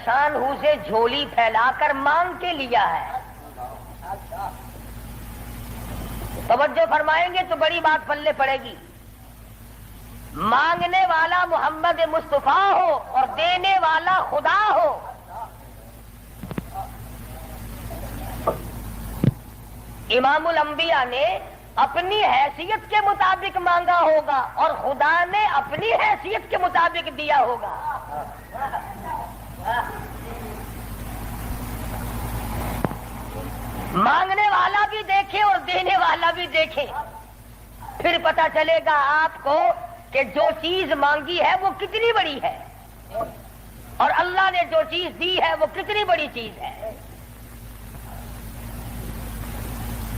شان ہو سے جھولی پھیلا کر مانگ کے لیا ہے. توجہ فرمائیں گے تو بڑی بات پلے پڑے گی. مانگنے والا محمد مصطفیٰ ہو اور دینے والا خدا ہو. امام الانبیاء نے اپنی حیثیت کے مطابق مانگا ہوگا اور خدا نے اپنی حیثیت کے مطابق دیا ہوگا. مانگنے والا بھی دیکھے اور دینے والا بھی دیکھے, پھر پتہ چلے گا آپ کو کہ جو چیز مانگی ہے وہ کتنی بڑی ہے اور اللہ نے جو چیز دی ہے وہ کتنی بڑی چیز ہے.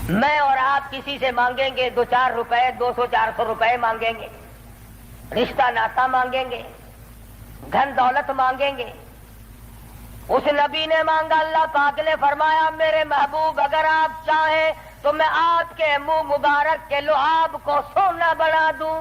میں اور آپ کسی سے مانگیں گے 2-4 روپے, 200-400 روپے مانگیں گے, رشتہ ناتا مانگیں گے, دھن دولت مانگیں گے. اس نبی نے مانگا, اللہ پاک نے فرمایا میرے محبوب اگر آپ چاہیں تو میں آپ کے منہ مبارک کے لعاب کو سونا بنا دوں.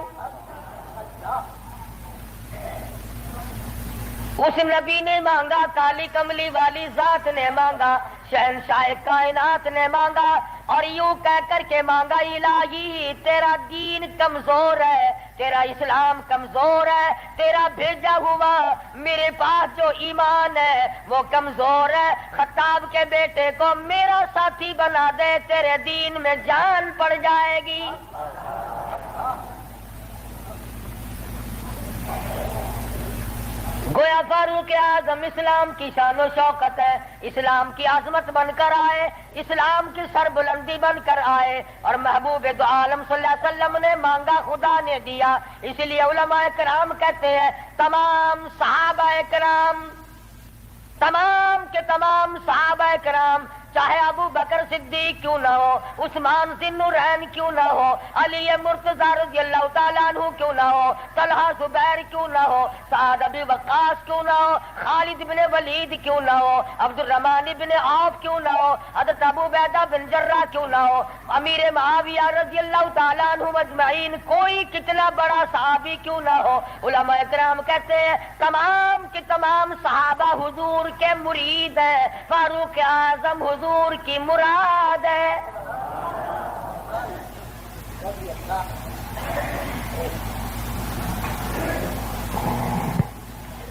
اس نبی نے مانگا, کالی کملی والی ذات نے مانگا, شہنشاہ کائنات نے مانگا اور یوں کہہ کر کے مانگا, الہی تیرا دین کمزور ہے, تیرا اسلام کمزور ہے, تیرا بھیجا ہوا میرے پاس جو ایمان ہے وہ کمزور ہے. خطاب کے بیٹے کو میرا ساتھی بنا دے, تیرے دین میں جان پڑ جائے گی. گویا فاروق اعظم اسلام کی شان و شوکت ہے, اسلام کی عظمت بن کر آئے, اسلام کی سربلندی بن کر آئے اور محبوب دو عالم صلی اللہ علیہ وسلم نے مانگا, خدا نے دیا. اس لیے علماء کرام کہتے ہیں تمام صحابہ کرام, تمام کے تمام صحابہ کرام, چاہے ابو بکر صدیق کیوں نہ ہو, عثمان ذی النورین کیوں نہ ہو, علی مرتضی رضی اللہ تعالیٰ عنہ کیوں نہ ہو, طلحہ زبیر کیوں نہ ہو, سعد ابی وقاص کیوں نہ ہو, خالد بن ولید کیوں نہ ہو, عبد الرحمن بن عوف کیوں نہ ہو, حضرت ابو عبیدہ بن جراح کیوں نہ ہو, امیر معاویہ رضی اللہ تعالیٰ عنہ اجمعین, کوئی کتنا بڑا صحابی کیوں نہ ہو, علماء کرام کہتے ہیں تمام کے تمام صحابہ حضور کے مرید ہیں, فاروق اعظم حضور کی مراد ہے.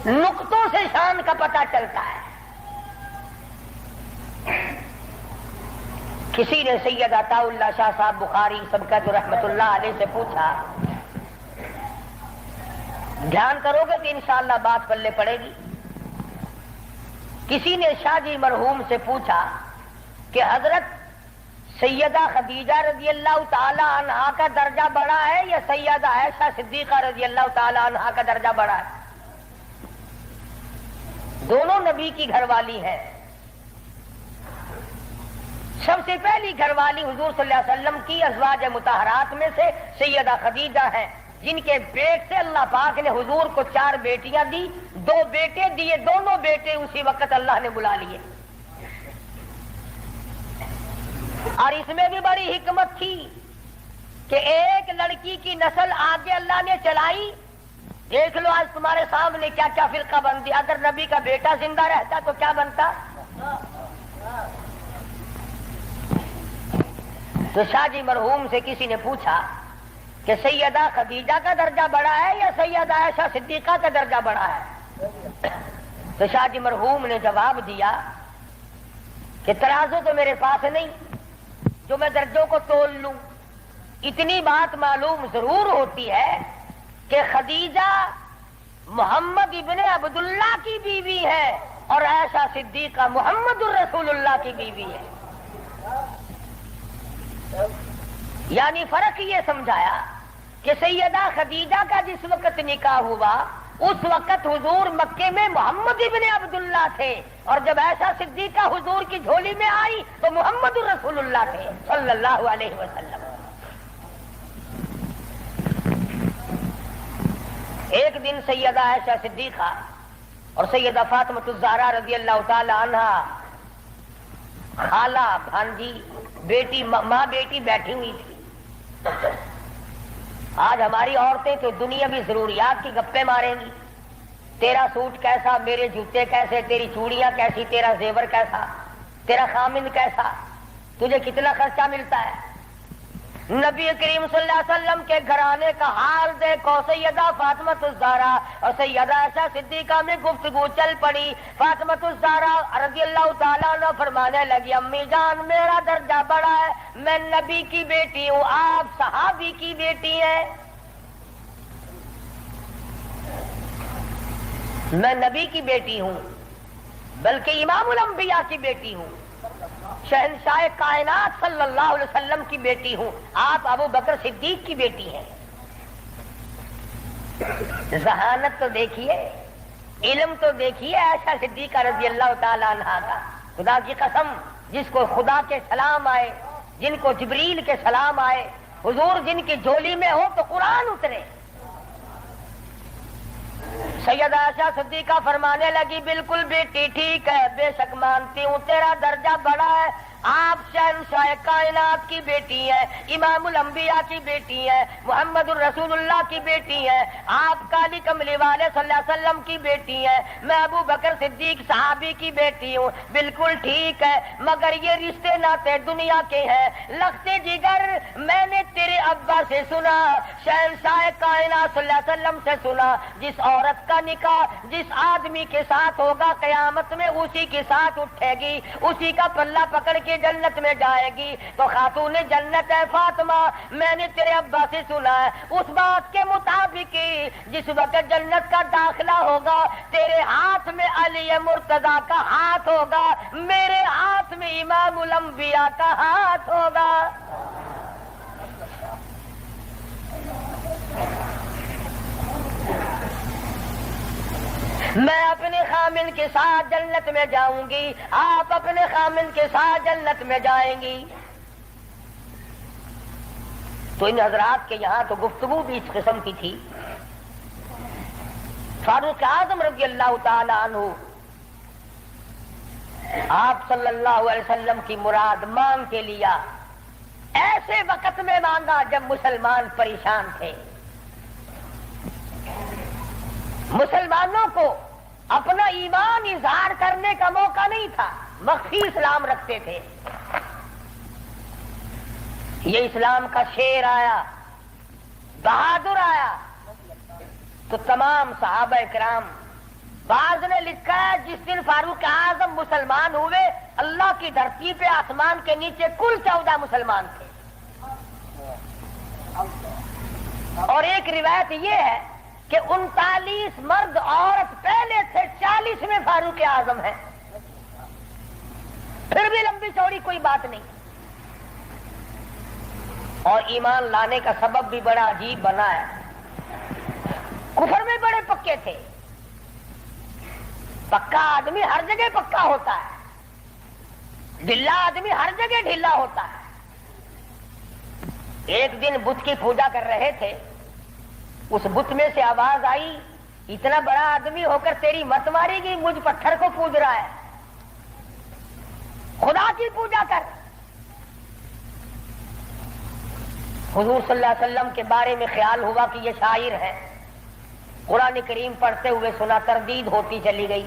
نقطوں سے شان کا پتہ چلتا ہے. کسی نے سید عطا اللہ شاہ صاحب بخاری سبقت رحمت اللہ علیہ سے پوچھا, دھیان کرو گے کہ انشاءاللہ بات پلے پڑے گی. کسی نے شاہ جی مرحوم سے پوچھا کہ حضرت سیدہ خدیجہ رضی اللہ تعالی عنہا کا درجہ بڑا ہے یا سیدہ عائشہ صدیقہ رضی اللہ تعالی عنہا کا درجہ بڑا ہے؟ دونوں نبی کی گھر والی ہیں. سب سے پہلی گھر والی حضور صلی اللہ علیہ وسلم کی ازواج مطہرات میں سے سیدہ خدیجہ ہیں, جن کے پیٹ سے اللہ پاک نے حضور کو 4 بیٹیاں دی, 2 بیٹے دیے, دونوں بیٹے اسی وقت اللہ نے بلا لیے. اور اس میں بھی بڑی حکمت تھی کہ ایک لڑکی کی نسل آگے اللہ نے چلائی. دیکھ لو آج تمہارے سامنے کیا کیا فرقہ بندی, اگر نبی کا بیٹا زندہ رہتا تو کیا بنتا. تو شاہ جی مرحوم سے کسی نے پوچھا کہ سیدہ خدیجہ کا درجہ بڑا ہے یا سیدہ عائشہ صدیقہ کا درجہ بڑا ہے؟ تو شاہ جی مرحوم نے جواب دیا کہ ترازو تو میرے پاس نہیں جو میں درجوں کو تول لوں. اتنی بات معلوم ضرور ہوتی ہے کہ خدیجہ محمد ابن عبداللہ کی بیوی ہے اور عائشہ صدیقہ محمد الرسول اللہ کی بیوی ہے. یعنی فرق یہ سمجھایا کہ سیدہ خدیجہ کا جس وقت نکاح ہوا اس وقت حضور مکے میں محمد ابن عبداللہ تھے, اور جب عائشہ صدیقہ حضور کی جھولی میں آئی تو محمد رسول اللہ تھے صلی اللہ علیہ وسلم. ایک دن سیدہ عائشہ صدیقہ اور سیدہ فاطمہ الزہرا رضی اللہ تعالی عنہا, خالہ بھانجی بیٹی ماں بیٹی بیٹھی ہوئی تھی. آج ہماری عورتیں تو دنیاوی ضروریات کی گپیں ماریں گی, تیرا سوٹ کیسا، میرے جوتے کیسے، تیری چوڑیاں کیسی، تیرا زیور کیسا، تیرا خامند کیسا، تجھے کتنا خرچہ ملتا ہے۔ نبی کریم صلی اللہ علیہ وسلم کے گھرانے کا حال دیکھو۔ سیدہ فاطمہ الزہرا اور سیدہ عائشہ صدیقہ میں گفتگو چل پڑی۔ فاطمہ الزہرا رضی اللہ تعالیٰ عنہ فرمانے لگی، امی جان میرا درجہ بڑا ہے، میں نبی کی بیٹی ہوں، آپ صحابی کی بیٹی ہیں۔ میں نبی کی بیٹی ہوں بلکہ امام الانبیاء کی بیٹی ہوں، شہنشاہ کائنات صلی اللہ علیہ وسلم کی بیٹی ہوں، آپ ابو بکر صدیق کی بیٹی ہیں۔ ذہانت تو دیکھیے، علم تو دیکھیے عائشہ صدیقہ رضی اللہ تعالی عنہا کا۔ خدا کی قسم، جس کو خدا کے سلام آئے، جن کو جبریل کے سلام آئے، حضور جن کی جھولی میں ہو تو قرآن اترے۔ سیدہ عائشہ صدیقہ فرمانے لگی، بالکل بیٹی ٹھیک ہے، بے شک مانتی ہوں تیرا درجہ بڑا ہے، آپ شہنشاہ کائنات کی بیٹی ہیں، امام الانبیاء کی بیٹی ہیں، محمد الرسول اللہ کی بیٹی ہیں، آپ کالی کملی والے صلی اللہ علیہ وسلم کی بیٹی ہیں، میں ابو بکر صدیق صحابی کی بیٹی ہوں، بالکل ٹھیک ہے، مگر یہ رشتے ناتے دنیا کے ہیں، لختے جگر میں نے تیرے ابا سے سنا، شہنشاہ کائنات صلی اللہ علیہ وسلم سے سنا، جس عورت کا نکاح جس آدمی کے ساتھ ہوگا قیامت میں اسی کے ساتھ اٹھے گی، اسی کا پلہ پکڑ کے جنت میں جائے گی، تو خاتون جنت ہے فاطمہ۔ میں نے تیرے ابا سے سنا ہے اس بات کے مطابق جس وقت جنت کا داخلہ ہوگا تیرے ہاتھ میں علی مرتضیٰ کا ہاتھ ہوگا، میرے ہاتھ میں امام الانبیاء کا ہاتھ ہوگا۔ میں اپنے خامن کے ساتھ جنت میں جاؤں گی، آپ اپنے خامن کے ساتھ جنت میں جائیں گی۔ تو ان حضرات کے یہاں تو گفتگو بھی اس قسم کی تھی۔ فاروق اعظم رضی اللہ تعالی عنہ آپ صلی اللہ علیہ وسلم کی مراد مانگ کے لیا، ایسے وقت میں مانگا جب مسلمان پریشان تھے۔ مسلمانوں کو اپنا ایمان اظہار کرنے کا موقع نہیں تھا، مخفی اسلام رکھتے تھے۔ یہ اسلام کا شیر آیا، بہادر آیا تو تمام صحابہ کرام، بعض نے لکھا ہے جس دن فاروق اعظم مسلمان ہوئے اللہ کی دھرتی پہ آسمان کے نیچے کل 14 مسلمان تھے، اور ایک روایت یہ ہے کہ 39 مرد عورت پہلے تھے، 40 میں فاروق اعظم ہیں۔ پھر بھی لمبی چوڑی کوئی بات نہیں، اور ایمان لانے کا سبب بھی بڑا عجیب بنا ہے۔ کفر میں بڑے پکے تھے، پکا آدمی ہر جگہ پکا ہوتا ہے، ڈھلا آدمی ہر جگہ ڈھلا ہوتا ہے۔ ایک دن بت کی پوجا کر رہے تھے، اس بت میں سے آواز آئی، اتنا بڑا آدمی ہو کر تیری مت ماری گی، مجھ پتھر کو پوج رہا ہے، خدا کی پوجا کر۔ حضور صلی اللہ علیہ وسلم کے بارے میں خیال ہوا کہ یہ شاعر ہے، قرآن کریم پڑھتے ہوئے سنا، تردید ہوتی چلی گئی۔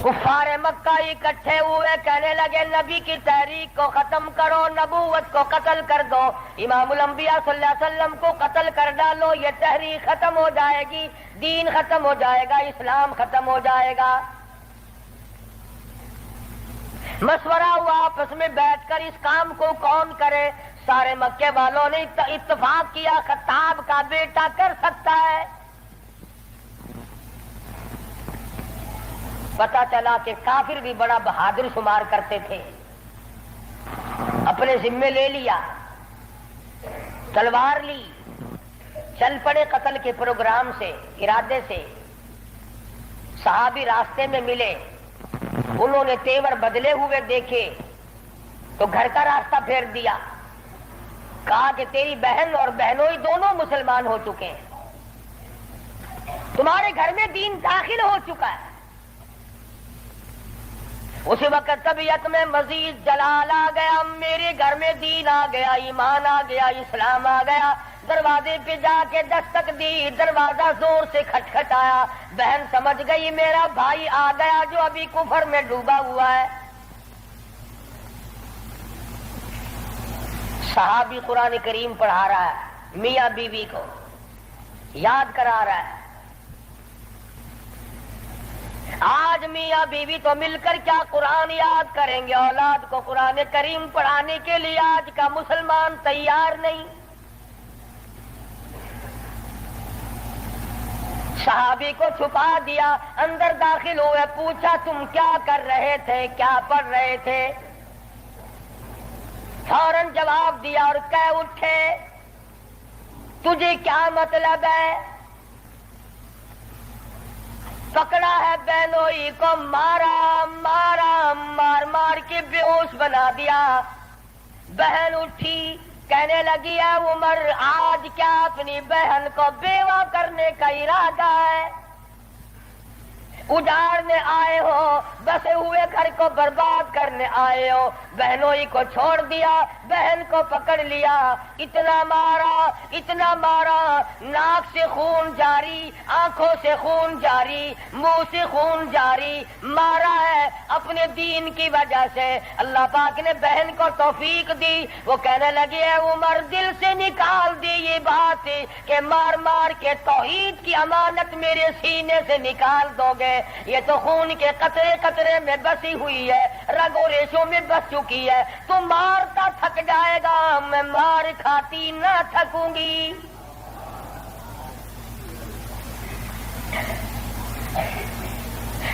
کفار مکہ اکٹھے ہوئے، کہنے لگے نبی کی تحریک کو ختم کرو، نبوت کو قتل کر دو، امام الانبیاء صلی اللہ علیہ وسلم کو قتل کر ڈالو، یہ تحریک ختم ہو جائے گی، دین ختم ہو جائے گا، اسلام ختم ہو جائے گا۔ مشورہ ہوا آپس میں بیٹھ کر اس کام کو کون کرے۔ سارے مکے والوں نے اتفاق کیا خطاب کا بیٹا کر سکتا ہے۔ پتا چلا کہ کافر بھی بڑا بہادر شمار کرتے تھے، اپنے ذمے لے لیا، تلوار لی، چل پڑے قتل کے پروگرام سے، ارادے سے۔ صحابی راستے میں ملے، انہوں نے تیور بدلے ہوئے دیکھے تو گھر کا راستہ پھیر دیا، کہا کہ تیری بہن اور بہنوئی دونوں مسلمان ہو چکے ہیں، تمہارے گھر میں دین داخل ہو چکا ہے۔ اسی وقت طبیعت میں مزید جلال آ گیا، میرے گھر میں دین آ گیا، ایمان آ گیا، اسلام آ گیا۔ دروازے پہ جا کے دستک دی، دروازہ زور سے کھٹکھٹایا، بہن سمجھ گئی میرا بھائی آ گیا جو ابھی کفر میں ڈوبا ہوا ہے۔ صحابی قرآن کریم پڑھا رہا ہے، میاں بیوی کو یاد کرا رہا ہے۔ آج میاں بیوی تو مل کر کیا قرآن یاد کریں گے، اولاد کو قرآن کریم پڑھانے کے لیے آج کا مسلمان تیار نہیں۔ صحابی کو چھپا دیا، اندر داخل ہوئے، پوچھا تم کیا کر رہے تھے، کیا پڑھ رہے تھے؟ فوراً جواب دیا اور کہہ اٹھے تجھے کیا مطلب ہے؟ پکڑا ہے بہنوئی کو، مارا مارا، مار مار کے بے ہوش بنا دیا۔ بہن اٹھی، کہنے لگی ہے عمر آج کیا اپنی بہن کو بیوہ کرنے کا ارادہ ہے؟ اجاڑنے آئے ہو، بسے ہوئے گھر کو برباد کرنے آئے ہو۔ بہنوئی کو چھوڑ دیا، بہن کو پکڑ لیا، اتنا مارا، ناک سے خون جاری، آنکھوں سے خون جاری، منہ سے خون جاری، مارا ہے اپنے دین کی وجہ سے۔ اللہ پاک نے بہن کو توفیق دی، وہ کہنے لگی ہے عمر دل سے نکال دی یہ بات کہ مار مار کے توحید کی امانت میرے سینے سے نکال دو گے، یہ تو خون کے قطرے قطرے میں بسی ہوئی ہے، رگ و ریشوں میں بس چکی ہے، تو مارتا تھک جائے گا، میں مار کھاتی نہ تھکوں گی۔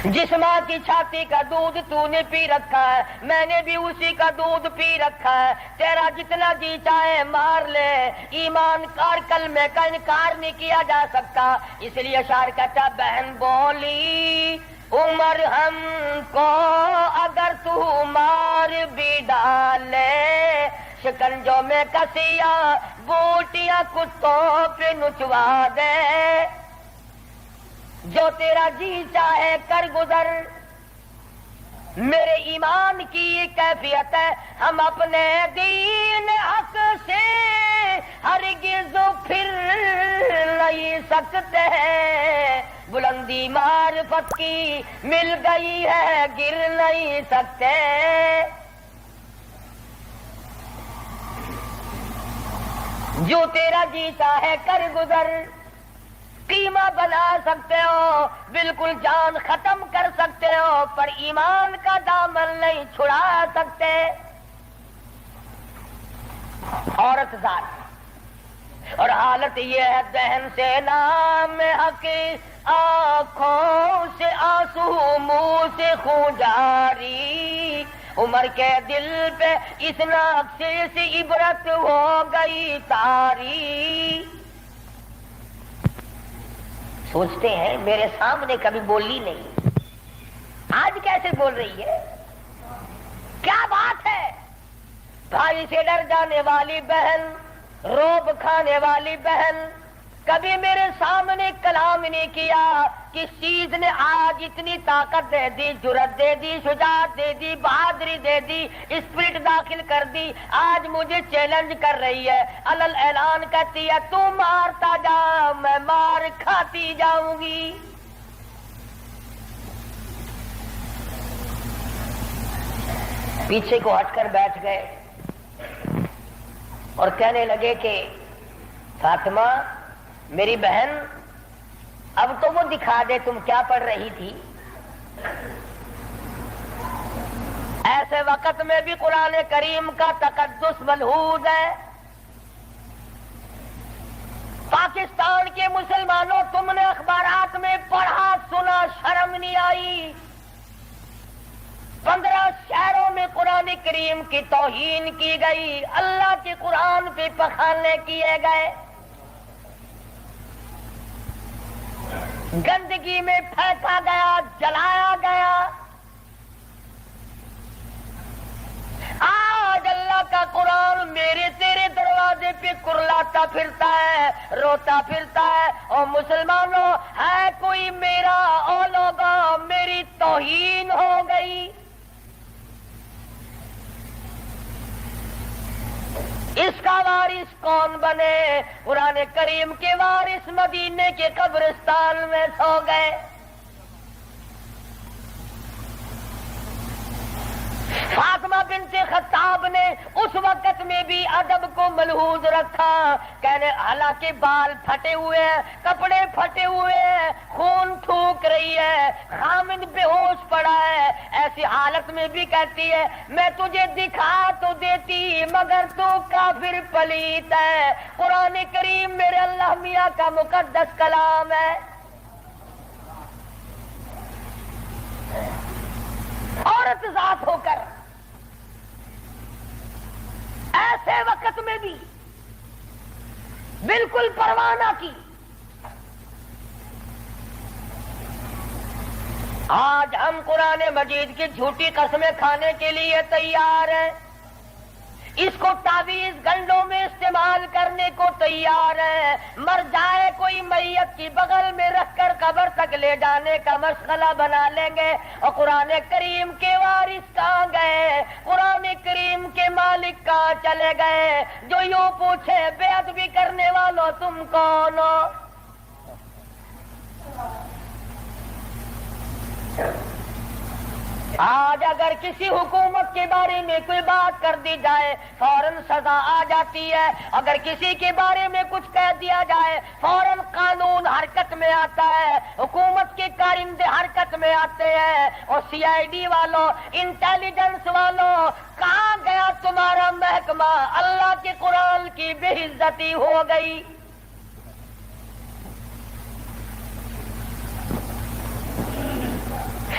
جس ماں کی چھاتی کا دودھ تو نے پی رکھا ہے، میں نے بھی اسی کا دودھ پی رکھا ہے، تیرا جتنا جی چاہے مار لے، ایمان کار کلمے کا انکار نہیں کیا جا سکتا۔ اس لیے اشعار کہتا بہن بولی عمر ہم کو اگر تو مار بھی ڈالے، شکنجوں میں کسیا بوٹیاں کتوں پہ نچوا دے، جو تیرا جی چاہے کر گزر۔ میرے ایمان کی یہ کیفیت ہے، ہم اپنے دین حق سے ہرگز پھر نہیں سکتے ہیں، بلندی معرفت کی مل گئی ہے گر نہیں سکتے۔ جو تیرا جی چاہے کر گزر، قیمہ بنا سکتے ہو، بالکل جان ختم کر سکتے ہو، پر ایمان کا دامن نہیں چھڑا سکتے۔ عورت ذات اور حالت یہ ہے بہن سے نام حق، آنکھوں سے آنسو منہ سے خون جاری، عمر کے دل پہ اس نقشے سے عبرت ہو گئی تاری۔ سوچتے ہیں میرے سامنے کبھی بولی نہیں، آج کیسے بول رہی ہے، کیا بات ہے؟ بھائی سے ڈر جانے والی بہن، روب کھانے والی بہن، کبھی میرے سامنے کلام نہیں کیا۔ کس چیز نے آج اتنی طاقت دے دی، جرأت دے دی، شجاعت دے دی، بہادری دے دی، اسپرٹ داخل کر دی، آج مجھے چیلنج کر رہی ہے، علل اعلان کہتی ہے تو مارتا جا میں مار کھاتی جاؤں گی۔ پیچھے کو ہٹ کر بیٹھ گئے اور کہنے لگے کہ فاطمہ میری بہن اب تو وہ دکھا دے تم کیا پڑھ رہی تھی۔ ایسے وقت میں بھی قرآن کریم کا تقدس ملحوظ ہے۔ پاکستان کے مسلمانوں تم نے اخبارات میں پڑھا سنا، شرم نہیں آئی؟ 15 شہروں میں قرآن کریم کی توہین کی گئی، اللہ کے قرآن پہ پخانے کیے گئے، گندگی میں پھینکا گیا، جلایا گیا۔ آج اللہ کا قرآن میرے تیرے دروازے پہ کرلاتا پھرتا ہے، روتا پھرتا ہے، اور مسلمانوں ہے کوئی میرا، او لوگوں میری توہین ہو گئی۔ اس کا وارث وارث کون بنے؟ قرآن کریم کے وارث مدینے کے قبرستان میں سو گئے۔ فاطمہ بنت خطاب نے اس وقت میں بھی ادب کو ملحوظ رکھا، کہنے حالانکہ بال پھٹے ہوئے ہیں، کپڑے پھٹے ہوئے ہیں، خون تھوک رہی ہے، خامد بے ہوش پڑا ہے، ایسی حالت میں بھی کہتی ہے میں تجھے دکھا تو دیتی مگر تو کافر پلیت ہے۔ قرآن کریم میرے اللہ میاں کا مقدس کلام ہے۔ عورت ذات ہو کر ایسے وقت میں بھی بالکل پرواہ نہ کی۔ آج ہم قرآن مجید کی جھوٹی قسمیں کھانے کے لیے تیار ہیں، اس کو تعویذ گنڈوں میں استعمال کرنے کو تیار ہے، مر جائے کوئی میت کی بغل میں رکھ کر قبر تک لے جانے کا مشغلہ بنا لیں گے۔ اور قرآن کریم کے وارث کہاں گئے؟ قرآن کریم کے مالک کہاں چلے گئے جو یوں پوچھے بے ادبی کرنے والوں تم کون ہو؟ آج اگر کسی حکومت کے بارے میں کوئی بات کر دی جائے فوراً سزا آ جاتی ہے، اگر کسی کے بارے میں کچھ کہہ دیا جائے فوراً قانون حرکت میں آتا ہے، حکومت کے کارندے حرکت میں آتے ہیں۔ اور سی آئی ڈی والوں، انٹیلیجنس والوں، کہاں گیا تمہارا محکمہ؟ اللہ کے قرآن کی بے عزتی ہو گئی۔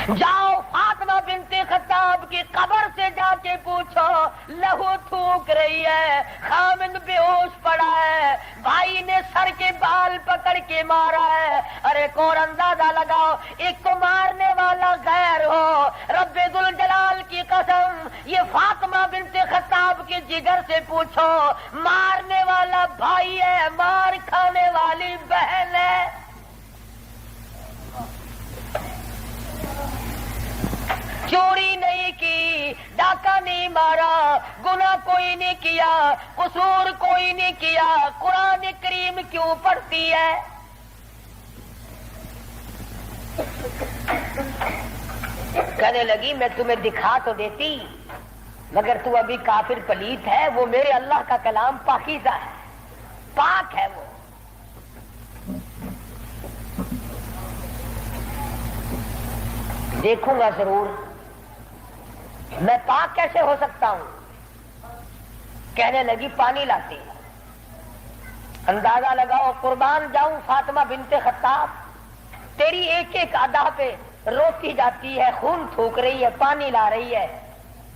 جاؤ فاطمہ بنت خطاب کی قبر سے جا کے پوچھو، لہو تھوک رہی ہے، خامد بے ہوش پڑا ہے، بھائی نے سر کے بال پکڑ کے مارا ہے۔ ارے کون اندازہ لگاؤ، ایک کو مارنے والا غیر ہو، رب ذوالجلال کی قسم یہ فاطمہ بنت خطاب کے جگر سے پوچھو، مارنے والا بھائی ہے، مار کھانے والی بہن ہے۔ چوری نہیں کی، ڈاکہ نہیں مارا، گناہ کوئی نہیں کیا، قصور کوئی نہیں کیا، قرآن کریم کیوں پڑھتی ہے؟ کہنے لگی میں تمہیں دکھا تو دیتی مگر تو ابھی کافر پلیت ہے، وہ میرے اللہ کا کلام پاکیزہ ہے، پاک ہے، وہ دیکھوں گا ضرور، میں پاک کیسے ہو سکتا ہوں؟ کہنے لگی پانی لاتے۔ اندازہ لگاؤ، قربان جاؤں فاطمہ بنت خطاب، تیری ایک ایک ادا پہ روتی جاتی ہے، خون تھوک رہی ہے، پانی لا رہی ہے،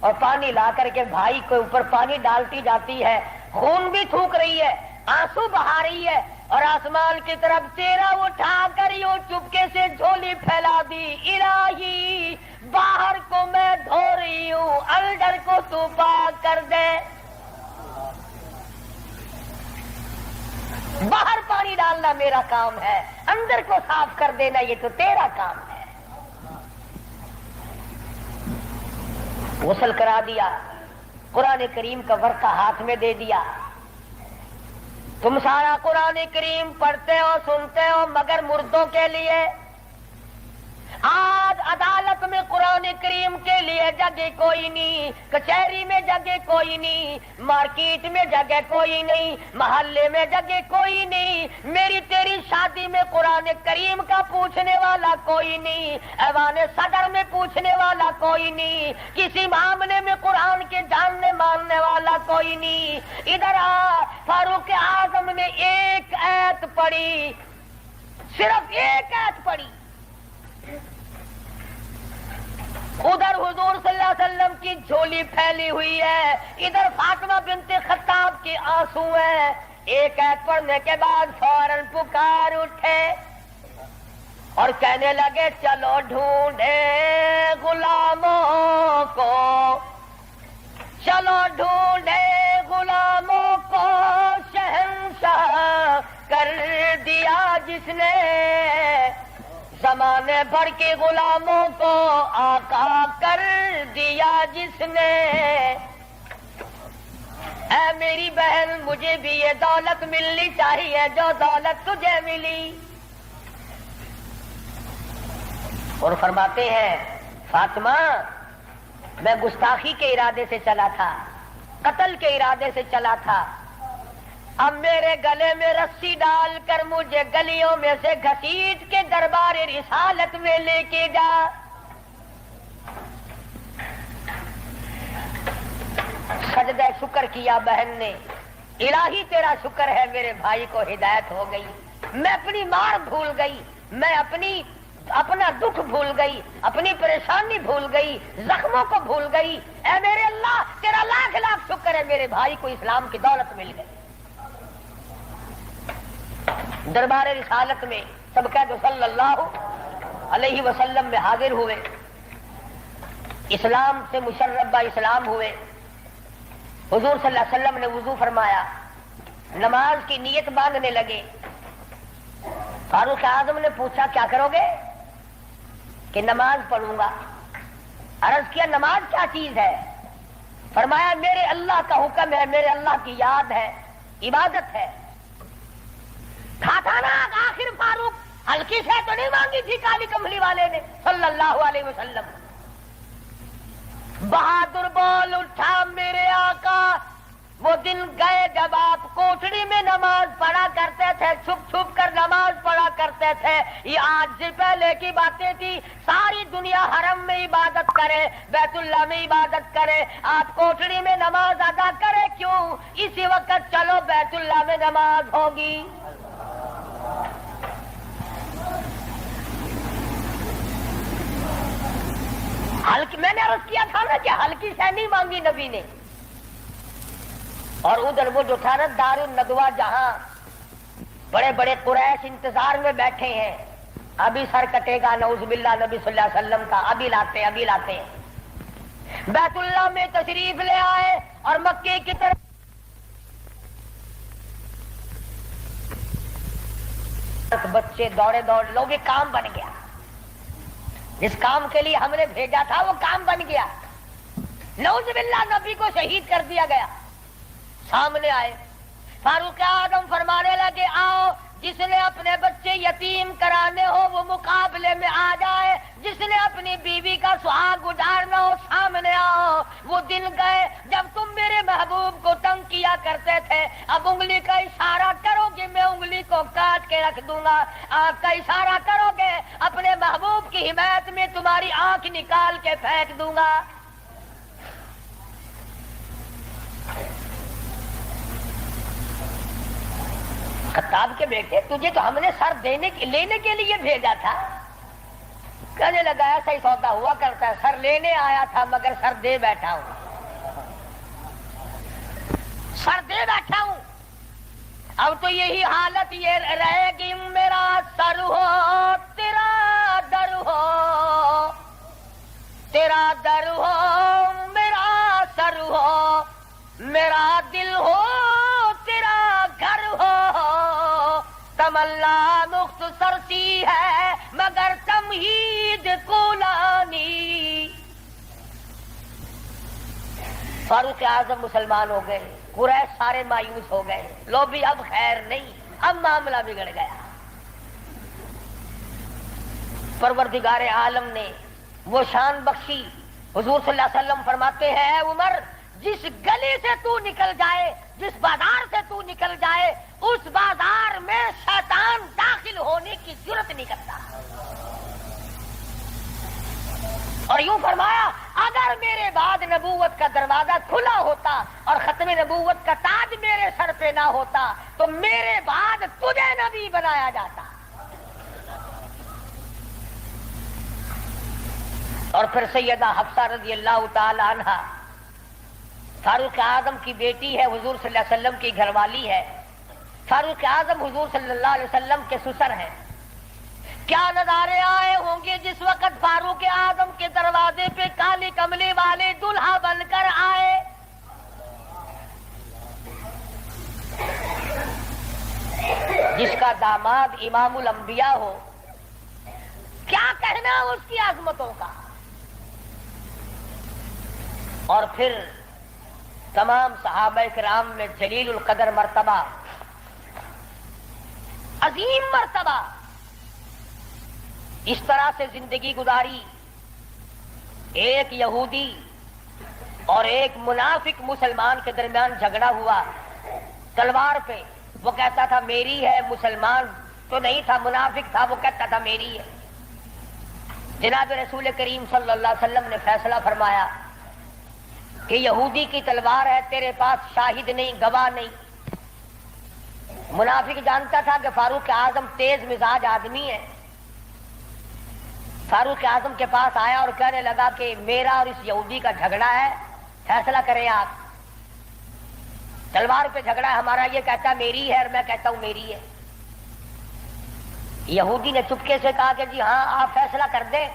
اور پانی لا کر کے بھائی کے اوپر پانی ڈالتی جاتی ہے، خون بھی تھوک رہی ہے، آنسو بہا رہی ہے، اور آسمان کی طرف چہرہ اٹھا کر یوں چپکے سے جھولی پھیلا دی، الہی باہر کو میں دھو رہی ہوں، اندر کو تو پاک کر دے۔ باہر پانی ڈالنا میرا کام ہے، اندر کو صاف کر دینا یہ تو تیرا کام ہے۔ غسل کرا دیا، قرآن کریم کا ورقہ ہاتھ میں دے دیا، تم سارا قرآن کریم پڑھتے ہو سنتے ہو مگر مردوں کے لیے۔ آج عدالت میں قرآن کریم کے لیے جگہ کوئی نہیں، کچہری میں جگہ کوئی نہیں، مارکیٹ میں جگہ کوئی نہیں، محلے میں جگہ کوئی نہیں، میری تیری شادی میں قرآن کریم کا پوچھنے والا کوئی نہیں، ایوان صدر میں پوچھنے والا کوئی نہیں، کسی معاملے میں قرآن کے جاننے ماننے والا کوئی نہیں۔ ادھر آ، فاروق اعظم نے ایک آیت پڑھی، صرف ایک آیت پڑھی، ادھر حضور صلی اللہ علیہ وسلم کی جھولی پھیلی ہوئی ہے، ادھر فاطمہ بنت خطاب کے آنسو ہیں۔ ایک آیت پڑھنے کے بعد فوراً پکار اٹھے اور کہنے لگے چلو ڈھونڈے غلاموں کو، چلو ڈھونڈے غلاموں کو، شہنشاہ کر دیا جس نے، زمانے بھر کے غلاموں کو آقا کر دیا جس نے۔ اے میری بہن مجھے بھی یہ دولت ملنی چاہیے جو دولت تجھے ملی. اور فرماتے ہیں فاطمہ میں گستاخی کے ارادے سے چلا تھا، قتل کے ارادے سے چلا تھا، اب میرے گلے میں رسی ڈال کر مجھے گلیوں میں سے گھسیٹ کے دربار رسالت میں لے کے جا. سجدہ شکر کیا بہن نے، الہی تیرا شکر ہے میرے بھائی کو ہدایت ہو گئی، میں اپنی مار بھول گئی، میں اپنا دکھ بھول گئی، اپنی پریشانی بھول گئی، زخموں کو بھول گئی. اے میرے اللہ تیرا لاکھ لاکھ شکر ہے میرے بھائی کو اسلام کی دولت مل گئی. دربار رسالت میں سب قید صلی اللہ علیہ وسلم میں حاضر ہوئے، اسلام سے مشرف اسلام ہوئے. حضور صلی اللہ علیہ وسلم نے وضو فرمایا، نماز کی نیت باندھنے لگے. فاروق اعظم نے پوچھا کیا کرو گے؟ کہ نماز پڑھوں گا. عرض کیا نماز کیا چیز ہے؟ فرمایا میرے اللہ کا حکم ہے، میرے اللہ کی یاد ہے، عبادت ہے. کھاتا نا آخر فاروق ہلکی سے تو نہیں مانگی تھی کالی کملی والے نے صلی اللہ علیہ وسلم. بہادر بول اٹھا میرے آقا، وہ دن گئے جب آپ کوٹڑی میں نماز پڑھا کرتے تھے، چھپ چھپ کر نماز پڑھا کرتے تھے. یہ آج سے پہلے کی باتیں تھی. ساری دنیا حرم میں عبادت کرے، بیت اللہ میں عبادت کرے، آپ کوٹڑی میں نماز ادا کرے کیوں؟ اسی وقت چلو بیت اللہ میں نماز ہوگی. میں نے عرض کیا تھا نا کہ ہلکی سے نہیں مانگی نبی نے. اور ادھر وہ جو تھا نا دار الندوہ، جہاں بڑے بڑے قریش انتظار میں بیٹھے ہیں، ابھی سر کٹے گا نعوذ باللہ نبی صلی اللہ علیہ وسلم کا، ابھی لاتے ہیں. بیت اللہ میں تشریف لے آئے اور مکے کی طرف بچے دوڑے لو بھی کام بن گیا. جس کام کے لیے ہم نے بھیجا تھا وہ کام بن گیا. نعوذ باللہ نبی کو شہید کر دیا گیا. سامنے آئے فاروق اعظم فرمانے لگے آؤ، جس نے اپنے بچے یتیم کرانے ہو وہ مقابلے میں آ جائے، جس نے اپنی بیوی کا سہاگ اجاڑنا ہو سامنے آؤ. وہ دن گئے جب تم میرے محبوب کو تنگ کیا کرتے تھے. اب انگلی کا اشارہ کرو گے میں انگلی کو کاٹ کے رکھ دوں گا. آنکھ کا اشارہ کرو گے اپنے محبوب کی حمایت میں تمہاری آنکھ نکال کے پھینک دوں گا. خطاب کے بیٹے تجھے تو ہم نے سر لینے کے لیے بھیجا تھا. کہنے لگا ایسا ہی سودا ہوا کرتا ہے، سر لینے آیا تھا مگر سر دے بیٹھا ہوں. سر دے بیٹھا ہوں. اب تو یہی حالت یہ رہے گی، میرا سر ہو تیرا در ہو، تیرا در ہو میرا سر ہو، میرا دل ہو تیرا گھر ہو. تمنا مختصر سی ہے مگر تمہید کولانی. فاروق اعظم مسلمان ہو گئے، قریش سارے مایوس ہو گئے. لو بھی اب خیر نہیں، اب معاملہ بگڑ گیا. پروردگار عالم نے وہ شان بخشی. حضور صلی اللہ علیہ وسلم فرماتے ہیں اے عمر، جس گلی سے تو نکل جائے، جس بازار سے تو نکل جائے، اس بازار میں شیطان داخل ہونے کی جرات نہیں کرتا. اور یوں فرمایا اگر میرے بعد نبوت کا دروازہ کھلا ہوتا اور ختم نبوت کا تاج میرے سر پہ نہ ہوتا تو میرے بعد تجھے نبی بنایا جاتا. اور پھر سیدہ حفصہ رضی اللہ تعالی عنہا فاروق اعظم کی بیٹی ہے، حضور صلی اللہ علیہ وسلم کی گھر والی ہے. فاروق اعظم حضور صلی اللہ علیہ وسلم کے سسر ہیں. کیا نظارے آئے ہوں گے جس وقت فاروق اعظم کے دروازے پہ کالی کملی والے دلہا بن کر آئے. جس کا داماد امام الانبیاء ہو، کیا کہنا اس کی عظمتوں کا. اور پھر تمام صحابہ کرام میں جلیل القدر مرتبہ، عظیم مرتبہ، اس طرح سے زندگی گزاری. ایک یہودی اور ایک منافق مسلمان کے درمیان جھگڑا ہوا تلوار پہ. وہ کہتا تھا میری ہے، مسلمان تو نہیں تھا، منافق تھا، وہ کہتا تھا میری ہے. جناب رسول کریم صلی اللہ علیہ وسلم نے فیصلہ فرمایا کہ یہودی کی تلوار ہے، تیرے پاس شاہد نہیں، گواہ نہیں. منافق جانتا تھا کہ فاروق اعظم تیز مزاج آدمی ہے. فاروق اعظم کے پاس آیا اور کہنے لگا کہ میرا اور اس یہودی کا جھگڑا ہے، فیصلہ کریں آپ. تلوار پہ جھگڑا ہے ہمارا، یہ کہتا میری ہے اور میں کہتا ہوں میری ہے. یہودی نے چپکے سے کہا کہ جی ہاں آپ فیصلہ کر دیں.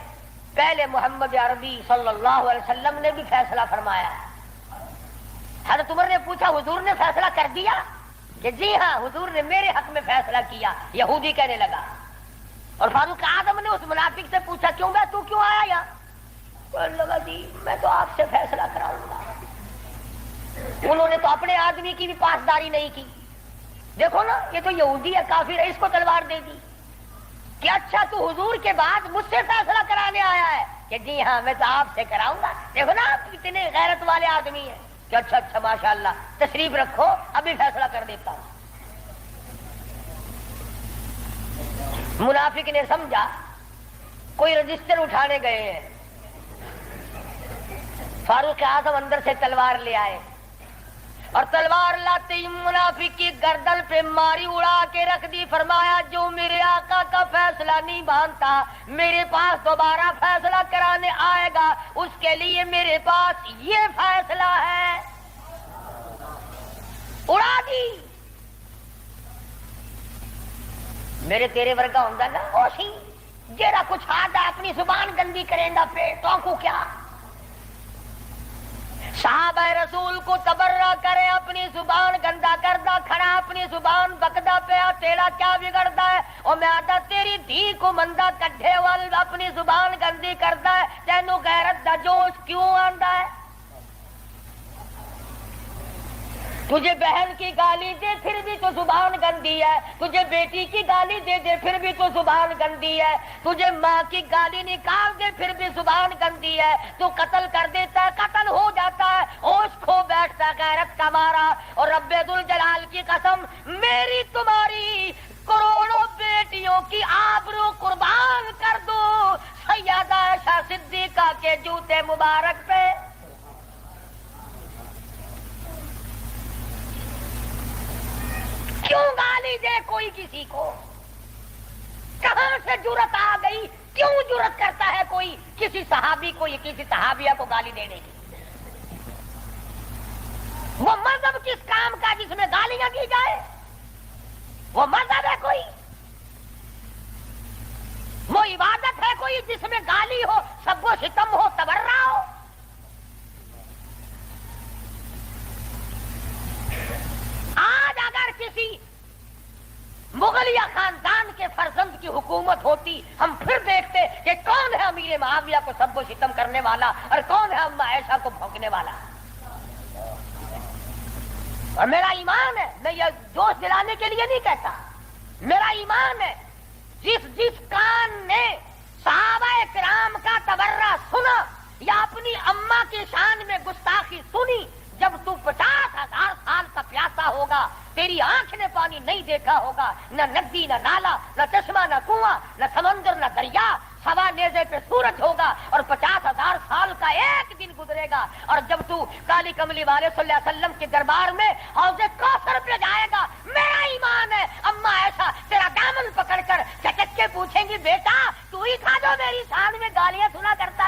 پہلے محمد عربی صلی اللہ علیہ وسلم نے بھی فیصلہ فرمایا. حضرت عمر نے پوچھا حضور نے فیصلہ کر دیا؟ کہ جی ہاں حضور نے میرے حق میں فیصلہ کیا. یہودی کہنے لگا. اور فاروق اعظم نے اس منافق سے پوچھا کیوں بھائی تو کیوں آیا یہاں؟ کہنے لگا جی میں تو آپ سے فیصلہ کراؤں گا. انہوں نے تو اپنے آدمی کی بھی پاسداری نہیں کی. دیکھو نا یہ تو یہودی ہے، کافر ہے، اس کو تلوار دے دی. کہ اچھا تو حضور کے بعد مجھ سے فیصلہ کرانے آیا ہے؟ کہ جی ہاں میں تو آپ سے کراؤں گا. دیکھو نا آپ اتنے غیرت والے آدمی ہیں. کہ اچھا اچھا ماشاءاللہ تشریف رکھو ابھی فیصلہ کر دیتا ہوں. منافق نے سمجھا کوئی رجسٹر اٹھانے گئے ہیں. فاروق اعظم اندر سے تلوار لے آئے اور تلوار لاتے ہی منافق کی گردن پہ ماری، اڑا کے رکھ دی. فرمایا جو میرے آقا کا فیصلہ نہیں مانتا میرے پاس دوبارہ فیصلہ کرانے آئے گا، اس کے لیے میرے پاس یہ فیصلہ ہے. اڑا دی. میرے تیرے ورگا ہوندا نا اوشی جیڑا کچھ آدھا اپنی زبان گندی کریں گا پہ تو کو کیا. صحابہ رسول کو تبرہ کرے، اپنی زبان گندا کردہ کھڑا، اپنی زبان بکدا پیا، تیرا کیا بگڑتا ہے؟ اور میں آدھا تیری دھی کو مندہ کڈھے وال اپنی زبان گندی کردا ہے، تینوں غیرت دا جوش کیوں آندا ہے؟ تجھے بہن کی گالی دے پھر بھی تو زبان گندی ہے، تجھے بیٹی کی گالی دے دے پھر بھی تو زبان گندی ہے، تجھے ماں کی گالی نکال دے پھر بھی زبان گندی ہے. تو قتل کر دیتا ہے، قتل ہو جاتا ہے، ہوش کھو بیٹھتا ہے غیرت کا مارا. اور رب ذوالجلال کی قسم میری تمہاری کروڑوں بیٹیوں کی آبرو قربان کر دو سیدہ عائشہ صدیقہ کے جوتے مبارک پہ. کیوں گالی دے کوئی کسی کو؟ کہاں سے جرت آ گئی؟ کیوں جرت کرتا ہے کوئی کسی صحابی کو یا کسی صحابیہ کو گالی دینے کی؟ وہ مذہب کس کام کا جس میں گالیاں دی جائے؟ وہ مذہب ہے کوئی؟ وہ عبادت ہے کوئی جس میں گالی ہو، سب و ستم ہو، تبرہ ہو؟ آج اگر کسی مغلیہ خاندان کے فرزند کی حکومت ہوتی ہم پھر دیکھتے کہ کون ہے امیر معاویہ کو سب و ستم کرنے والا اور کون ہے اما عائشہ کو بھونکنے والا. اور میرا ایمان ہے، میں یہ جوش دلانے کے لیے نہیں کہتا، میرا ایمان ہے جس کان نے صحابہ کرام کا تبرہ سنا یا اپنی اماں کی شان میں گستاخی سنی، جب تو 50,000 سال کا پیاسا ہوگا، تیری آنکھ نے پانی نہیں دیکھا ہوگا، نہ ندی نہ نالا نہ چشمہ نہ کنواں نہ سمندر نہ دریا، سوا نیزے پہ سورج ہوگا اور 50,000 سال کا ایک دن گزرے گا. اور جب تو کالی کملی والے صلی اللہ علیہ وسلم کے دربار میں حوض کوثر پہ جائے گا، میرا ایمان ہے اما ایسا تیرا دامن پکڑ کر چٹک کے پوچھیں گی بیٹا تو ہی تھا جو میری شان میں گالیاں سنا کرتا